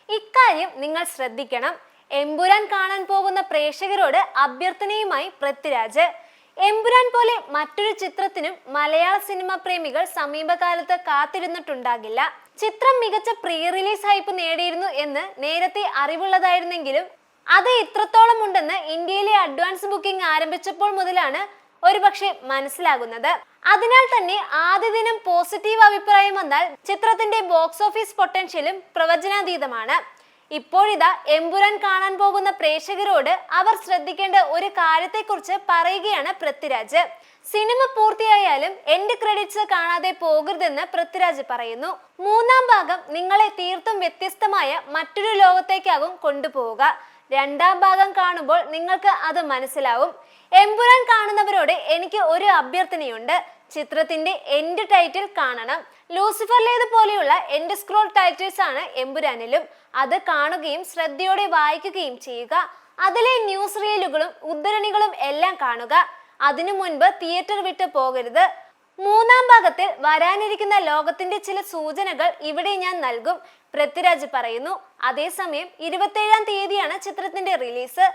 ഇക്കാര്യം നിങ്ങൾ ശ്രദ്ധിക്കണം. എമ്പുരാൻ കാണാൻ പോകുന്ന പ്രേക്ഷകരോട് അഭ്യർത്ഥനയുമായി പൃഥ്വിരാജ്. എമ്പുരാൻ പോലെ മറ്റൊരു ചിത്രത്തിനും മലയാള സിനിമ പ്രേമികൾ സമീപകാലത്ത് കാത്തിരുന്നിട്ടുണ്ടാകില്ല. ചിത്രം മികച്ച പ്രീ റിലീസ് ഹൈപ്പ് നേടിയിരുന്നു എന്ന് നേരത്തെ അറിവുള്ളതായിരുന്നെങ്കിലും അത് ഇത്രത്തോളം ഉണ്ടെന്ന് ഇന്ത്യയിലെ അഡ്വാൻസ് ബുക്കിംഗ് ആരംഭിച്ചപ്പോൾ മുതലാണ് ഒരുപക്ഷെ മനസ്സിലാകുന്നത്. അതിനാൽ തന്നെ ആദ്യ ദിനം പോസിറ്റീവ് അഭിപ്രായം വന്നാൽ ചിത്രത്തിന്റെ ബോക്സ് ഓഫീസ് പൊട്ടൻഷ്യലും പ്രവചനാതീതമാണ്. ഇപ്പോഴിതാ എമ്പുരാൻ കാണാൻ പോകുന്ന പ്രേക്ഷകരോട് അവർ ശ്രദ്ധിക്കേണ്ട ഒരു കാര്യത്തെക്കുറിച്ച് പറയുകയാണ് പൃഥ്വിരാജ്. സിനിമ പൂർത്തിയായാലും എന്റെ ക്രെഡിറ്റ്സ് കാണാതെ പോകരുതെന്ന് പൃഥ്വിരാജ് പറയുന്നു. മൂന്നാം ഭാഗം നിങ്ങളെ തീർത്തും വ്യത്യസ്തമായ മറ്റൊരു ലോകത്തേക്കാകും കൊണ്ടുപോവുക. രണ്ടാം ഭാഗം കാണുമ്പോൾ നിങ്ങൾക്ക് അത് മനസ്സിലാവും. എമ്പുരാൻ കാണുന്നവരോട് എനിക്ക് ഒരു അഭ്യർത്ഥനയുണ്ട്. ചിത്രത്തിന്റെ എൻഡ് ടൈറ്റിൽ കാണണം. ലൂസിഫറിലേതുപോലെയുള്ള എൻഡ് സ്ക്രോൾ ടൈറ്റിൽസ് ആണ് എമ്പുരാനിലും. അത് കാണുകയും ശ്രദ്ധയോടെ വായിക്കുകയും ചെയ്യുക. അതിലെ ന്യൂസ് റീലുകളും ഉദ്ധരണികളും എല്ലാം കാണുക. അതിനു മുൻപ് തിയേറ്റർ വിട്ട് പോകരുത്. മൂന്നാം ഭാഗത്തിൽ വരാനിരിക്കുന്ന ലോകത്തിന്റെ ചില സൂചനകൾ ഇവിടെ ഞാൻ നൽകും, പൃഥ്വിരാജ് പറയുന്നു. അതേസമയം 27-ാം തീയതിയാണ് ചിത്രത്തിന്റെ റിലീസ്.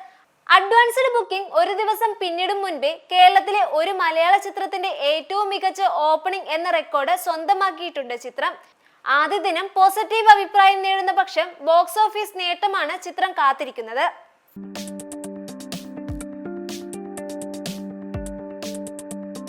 അഡ്വാൻസ്ഡ് ബുക്കിംഗ് ഒരു ദിവസം പിന്നിടും മുൻപേ കേരളത്തിലെ ഒരു മലയാള ചിത്രത്തിന്റെ ഏറ്റവും മികച്ച ഓപ്പണിംഗ് എന്ന റെക്കോർഡ് സ്വന്തമാക്കിയിട്ടുണ്ട് ചിത്രം. ആദ്യ ദിനം പോസിറ്റീവ് അഭിപ്രായം നേടുന്ന പക്ഷം ബോക്സ് ഓഫീസ് നേട്ടമാണ് ചിത്രം കാത്തിരിക്കുന്നത്.